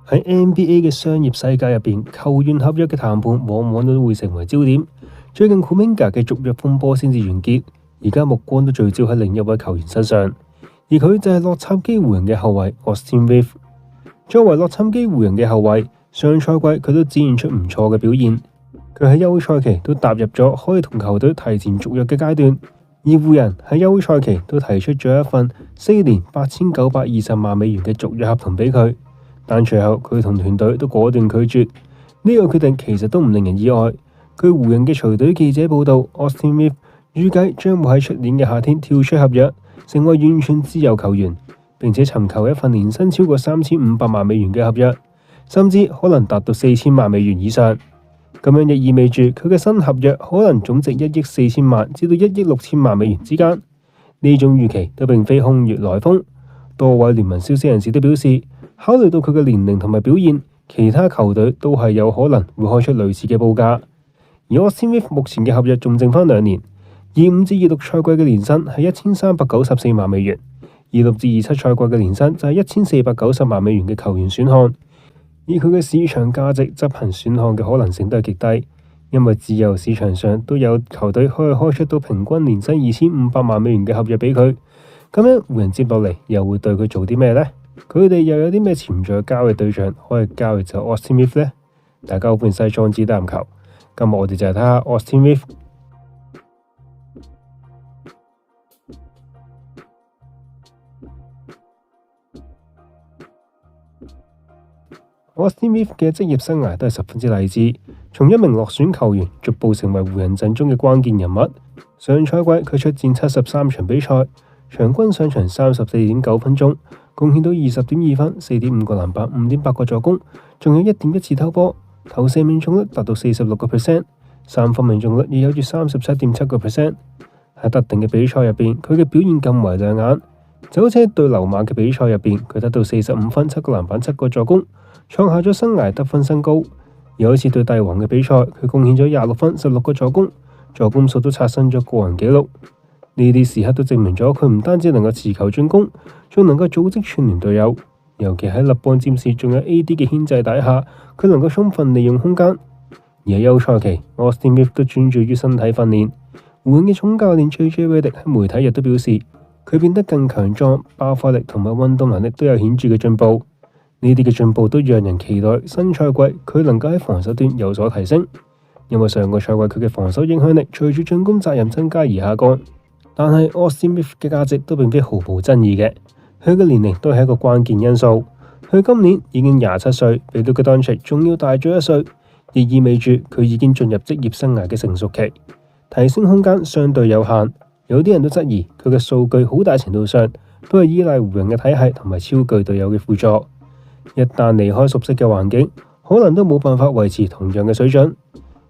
喺 NBA 嘅商業世界入邊，球員合約嘅談判往往都會成為焦點。最近 Kuminga 嘅續約風波先至完結，而家目光都聚焦喺另一位球員身上，而佢就係洛杉磯湖人嘅後衛 Austin Reaves。作為洛杉磯湖人嘅後衛，上賽季佢都展現出唔錯嘅表現。佢喺休賽期都踏入咗可以同球隊提前續約嘅階段，而湖人喺休賽期都提出咗一份4年8920萬美元嘅續約合同俾佢，但隨後佢同團隊都果斷拒絕。呢個決定其實都唔令人意外。據湖人嘅隨隊記者報道，Austin Reaves 預計將會喺出年嘅夏天跳出合約，成為完全自由球員，並且尋求一份年薪超過3500萬美元嘅合約，甚至可能達到4000萬美元以上。咁樣亦意味住佢嘅新合約可能總值1億4000萬至到1億6000萬美元之間。呢種預期都並非空穴來風，多位聯盟消息人士都表示，考慮到佢嘅年齡同埋表現，其他球隊都係有可能會開出類似嘅報價。而 Austin Reaves 目前嘅合約仲剩翻2年，25至26賽季嘅年薪係1394萬美元，26至27賽季嘅年薪就係1490萬美元嘅球員選項。而佢嘅市場價值執行選項嘅可能性都係極低，因為自由市場上都有球隊可以開出到平均年薪2500萬美元嘅合約俾佢。咁樣湖人接落嚟又會對佢做啲咩呢？佢哋又有啲咩潛在交易對象可以交易走 Austin Reaves 呢？大家好，歡迎西裝子彈球。今日我哋就嚟睇下 Austin Reaves。Austin Reaves 嘅職業生涯都係十分之勵志，從一名落選球員逐步成為湖人陣中嘅關鍵人物。上賽季佢出戰73場比賽，場均上場34.9分鐘，貢獻到20.2分、4.5個籃板、5.8個助攻，仲有1.1次偷波，投射命中率達到46%，三分命中率亦有住37.7%。喺特定嘅比賽入邊，佢嘅表現更為亮眼，就好似對溜馬嘅比賽入邊，佢得到45分、7個籃板、7個助攻，創下咗生涯得分新高。有一次對帝王嘅比賽，佢貢獻咗26分、16個助攻，助攻數都刷新咗個人紀錄。呢啲時刻都證明咗佢唔單止能夠持球進攻，仲能夠組織串聯隊友。尤其喺勒邦占士仲有 AD 嘅牽制底下，佢能夠充分利用空間。而喺休賽期，Austin Reaves 都專注於身體訓練。湖人嘅總教練 JJ Redick 喺媒體亦都表示，佢變得更強壯，爆發力同埋運動能力都有顯著嘅進步。呢啲嘅進步都讓人期待新賽季佢能夠喺防守端有所提升。因為上個賽季佢嘅防守影響力隨住進攻責任增加而下降。但係 Austin Reaves 嘅價值都並非毫無爭議嘅，佢嘅年齡都係一個關鍵因素。佢今年已經27歲，比 Luka Doncic 仲要大咗1歲，亦意味住佢已經進入職業生涯嘅成熟期，提升空間相對有限。有啲人都質疑佢嘅數據好大程度上都係依賴湖人嘅體系同埋超巨隊友嘅輔助，一旦離開熟悉嘅環境，可能都冇辦法維持同樣嘅水準。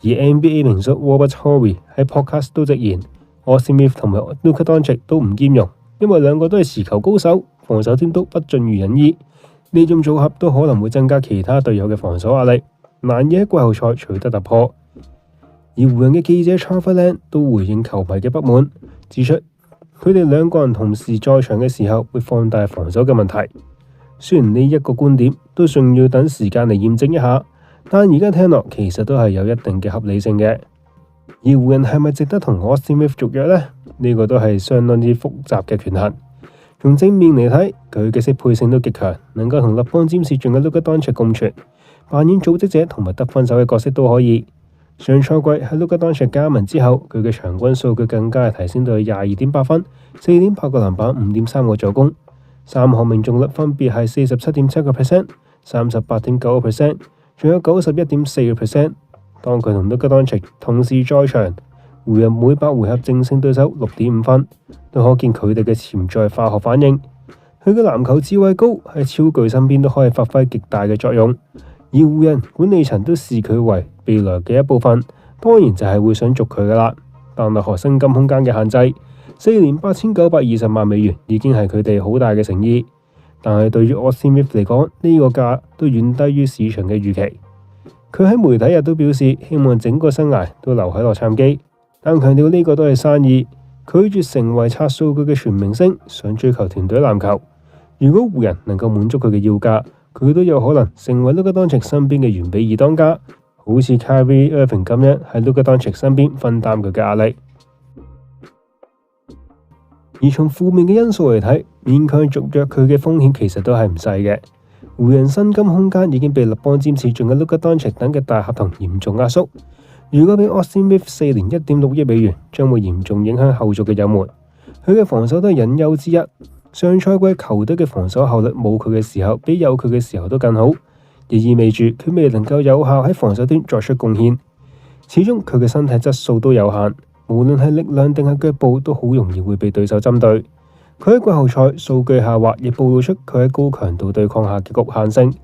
而 NBA 名宿 Robert Horry 喺 Podcast 都直言，Austin Reaves 同埋 Luka Doncic 都唔兼容，因為兩個都係持球高手，防守端都不盡如人意。呢種組合都可能會增加其他隊友嘅防守壓力，難以喺季後賽取得突破。而湖人嘅記者 Charlie 都回應球迷嘅不滿，指出佢哋兩個人同時在場嘅時候會放大防守嘅問題。雖然呢一個觀點都仲要等時間嚟驗證一下，但而家聽落其實都係有一定嘅合理性嘅。而湖人係咪值得同 Austin Reaves 續約呢？呢個都係相當之複雜嘅權衡。從正面嚟睇，佢嘅適配性都極強，能夠同勒邦占士仲有 Luka Doncic 共存，扮演組織者同埋得分手嘅角色都可以。上賽季喺 Luka Doncic 加盟之後，佢嘅場均數據更加係提升到22.8分、4.8個籃板、5.3個助攻，三項命中率分別係47.7%、38.9%，仲有91.4%。當佢同 Luka Doncic 同時在場，湖人每8回合淨勝對手6.5分，都可見佢哋嘅潛在化學反應。佢嘅籃球智慧高，喺超巨身邊都可以發揮極大嘅作用。而湖人管理層都視佢為未來嘅一部分，當然就係會想續佢噶啦。但奈何薪金空間嘅限制，4年8920萬美元已經係佢哋好大嘅誠意。但係對於 Austin Reaves 嚟講，呢個價都遠低於市場嘅預期。佢喺媒體日都表示，希望整個生涯都留喺洛杉磯，但強調呢個都係生意，拒絕成為刷數據嘅全明星，想追求團隊籃球。如果湖人能夠滿足佢嘅要價，佢都有可能成為 Luka Doncic 身邊嘅完比爾當家，好似 Kyrie Irving 咁樣喺 Luka Doncic 身邊分擔佢嘅壓力。而從負面嘅因素嚟睇，勉強續約佢嘅風險其實都係唔細嘅。湖人薪金空間已經被勒邦詹士仲有 Luka Doncic 等嘅大合同嚴重壓縮。如果俾 Austin Reaves 4年1.6億美元，將會嚴重影響後續嘅有門。佢嘅防守都係隱憂之一。上賽季球隊嘅防守效率冇佢嘅時候，比有佢嘅時候都更好，亦意味住佢未能夠有效喺防守端作出貢獻。始終佢嘅身體質素都有限。無論係力量定係腳步，都好容易會被對手針對。佢喺季後賽數據下滑，亦暴露出佢喺高強度對抗下嘅局限性。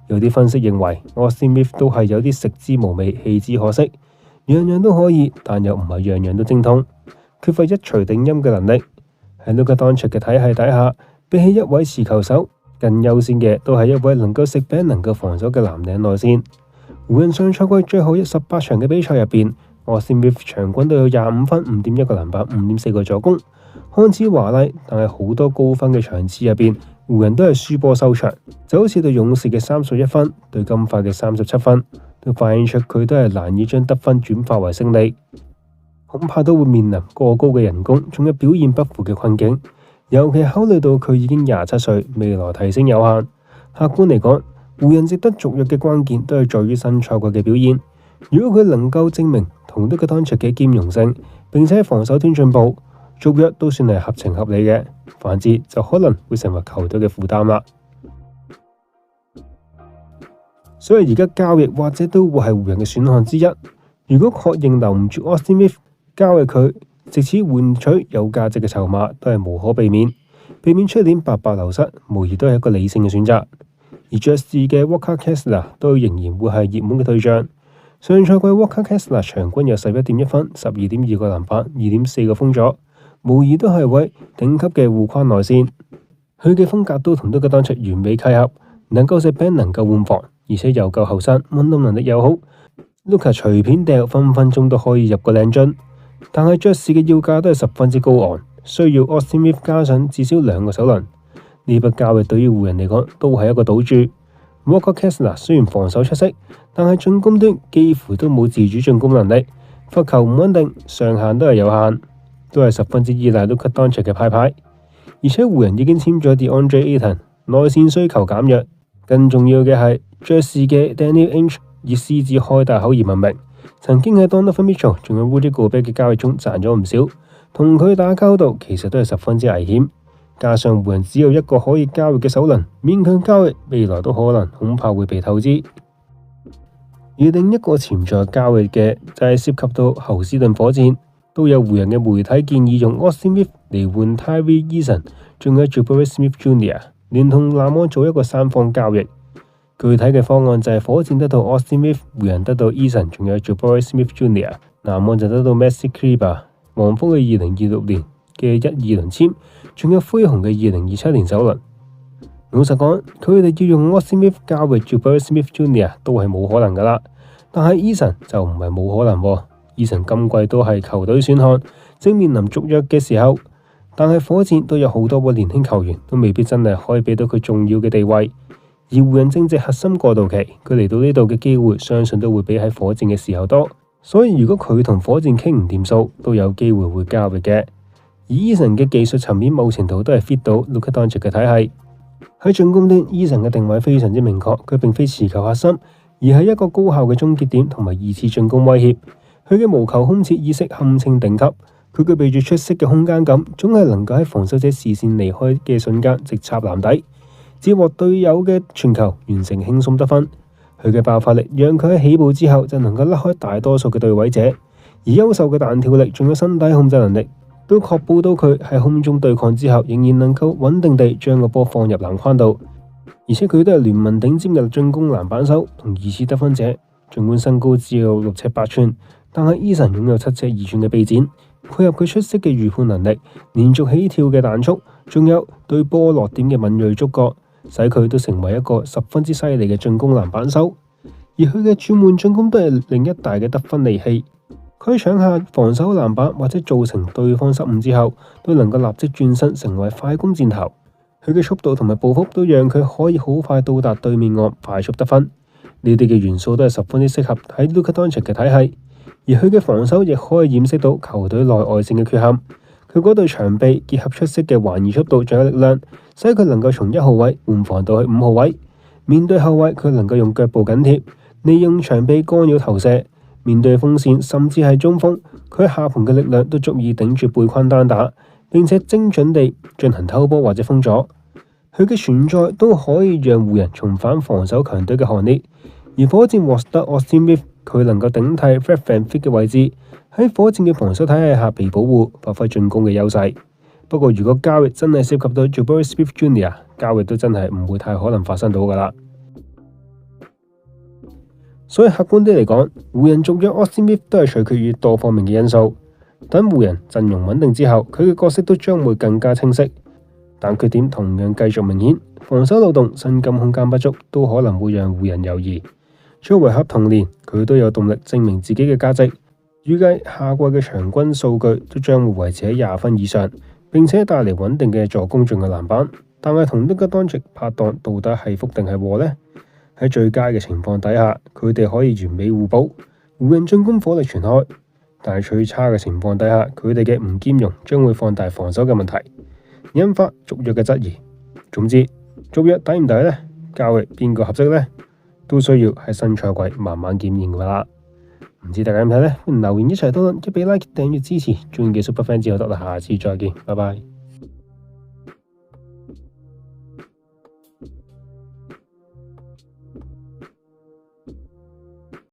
有啲分析認為，Austin Reaves 都係有啲食之無味，棄之可惜，樣樣都可以，但又唔係樣樣都精通，缺乏一錘定音嘅能力。喺 Luka Doncic 嘅體系底下，比起一位持球手，更優先嘅都係一位能夠食餅、能夠防守嘅藍領內線。湖人上賽季最後18場嘅比賽入邊，Austin Reaves 場均都有25分、5.1個籃板、5.4個助攻，看似華麗，但係好多高分嘅場次入邊，湖人都係輸波收場，就好似對勇士嘅31分、對金塊嘅37分，都反映出佢都係難以將得分轉化為勝利，恐怕都會面臨過高嘅人工，仲有表現不符嘅困境。尤其考慮到佢已經27歲，未來提升有限。客觀嚟講，湖人值得續約嘅關鍵都係在於新賽季嘅表現。如果佢能夠證明同Luka Doncic嘅兼容性，並且喺防守端進步，續約都算係合情合理嘅。反之就可能會成為球隊嘅負擔啦。所以而家交易或者都會係湖人嘅選項之一。如果確認留唔住 Austin Reaves，交易佢，藉此換取有價值嘅籌碼，都係無可避免。避免出年白白流失，無疑都係一個理性嘅選擇。而爵士嘅 Walker Kessler 都仍然會係熱門嘅對象。上賽季 Walker Kessler 場均有11.1分、12.2個籃板、2.4個封阻，無疑都係位頂級嘅護框內線。佢嘅風格都同Luka Doncic完美契合，能夠食餅，能夠換防，而且又夠後生，運動能力又好。Luka 隨便掉，分分鐘都可以入個靚樽。但係爵士嘅要價都係十分之高昂，需要 Austin Reaves 加上至少2個首輪。呢筆交易對於湖人嚟講都係一個賭注。Walker Kessler 雖然防守出色，但係進攻端幾乎都冇自主進攻能力，罰球唔穩定，上限都係有限，都係十分之依賴Luka Doncic嘅派派。而且湖人已經簽咗 DeAndre Ayton，內線需求減弱。更重要嘅係爵士嘅 Danny Ainge 以獅子開大口而聞名，曾經喺 Donovan Mitchell 仲有 Rudy Gobert嘅交易中賺咗唔少，同佢打交道其實都係十分之危險。加上湖人只有一個可以交易嘅首輪，勉強交易未來都可能恐怕會被透支。而另一個潛在交易嘅就係涉及到侯斯頓火箭，都有湖人嘅媒體建議用 Austin Reaves 嚟換 Tyrese Eason，仲有 Jabari Smith Jr. 連同籃網做一個三方交易。具體嘅方案就係火箭得到 Austin Reaves，湖人得到 Eason，仲有 Jabari Smith Jr.， 籃網就得到 Maxi Kleber， 黃蜂嘅2026年嘅1-2輪簽，仲有灰熊嘅2027年首輪。老實講，佢哋要用 Austin Reaves 交易 Jabari Smith Jr. 都係冇可能噶啦。但係 Eason 就唔係冇可能喎。Eason 今季都係球隊選項，正面臨續約嘅時候，但係火箭都有好多個年輕球員，都未必真係可以俾到佢重要嘅地位。而湖人正值核心過渡期，佢嚟到呢度嘅機會，相信都會比喺火箭嘅時候多。所以如果佢同火箭傾唔掂數，都有機會會交易嘅。而 Eason 嘅技術層面，某程度都係 fit 到 Luka Doncic 嘅體系。喺進攻端 Eason 嘅定位非常之明確，佢並非持球核心，而係一個高效嘅終結點同埋二次進攻威脅。佢嘅無球空切意識堪稱頂級，佢具備住出色嘅空間感，總係能夠喺防守者視線離開嘅瞬間直插籃底，接獲隊友嘅傳球，完成輕鬆得分。佢嘅爆發力讓佢喺起步之後就能夠甩開大多數嘅對位者，而優秀嘅彈跳力仲有身體控制能力，都確保到佢喺空中對抗之後仍然能夠穩定地將個波放入籃筐度。而且佢都係聯盟頂尖嘅進攻籃板手同二次得分者，儘管身高只有6尺8寸，但係 Eason 擁有7尺2寸嘅臂展，配合佢出色嘅預判能力、連續起跳嘅彈速，仲有對波落點嘅敏銳觸覺，使佢都成為一個十分之犀利嘅進攻籃板手。而佢嘅轉換進攻都係另一大嘅得分利器，佢搶下防守籃板或者造成對方失誤之後，都能夠立即轉身成為快攻箭頭。佢嘅速度同埋步幅都讓佢可以好快到達對面岸，快速得分。呢啲嘅元素都係十分之適合喺 Luka Doncic 嘅體系，而佢嘅防守亦可以掩飾到球隊內外線嘅缺陷。佢嗰對長臂結合出色嘅橫移速度，仲有力量，使佢能夠從1號位換防到去5號位。面對後衛，佢能夠用腳步緊貼，利用長臂干擾投射。面對鋒線甚至係中鋒，佢下盤嘅力量都足以頂住背框單打，並且精準地進行偷波或者封阻。佢嘅存在都可以讓湖人重返防守強隊嘅行列。而火箭獲得 Austin Reaves， 佢能夠頂替 Fred VanVleet 嘅位置，喺火箭嘅防守體系下被保護，發揮進攻嘅優勢。不過如果交易真係涉及到 Jabari Smith Jr.， 交易都真係唔會太可能發生到㗎啦。所以客觀啲嚟講，湖人續約 Austin Reaves 都係取決於多方面嘅因素。等湖人陣容穩定之後，佢嘅角色都將會更加清晰。但缺點同樣繼續明顯，防守漏洞、薪金空間不足，都可能會讓湖人猶豫。作為合同年，佢都有動力證明自己嘅價值。預計下季嘅場均數據都將會維持喺20分以上，並且帶嚟穩定嘅助攻仲有籃板。但係同Luka Doncic拍檔到底係福定係禍呢？喺最佳嘅情況底下，佢哋可以完美互補，湖人進攻火力全開。但係最差嘅情況底下，佢哋嘅唔兼容將會放大防守嘅問題，引發續約嘅質疑。總之，續約抵唔抵呢？交易邊個合適呢？都需要喺新賽季慢慢檢驗㗎啦。唔知大家點睇呢？留言一齊討論，一俾 like 訂閱支持，中意嘅 Super Fan 之後得啦，下次再見，拜拜。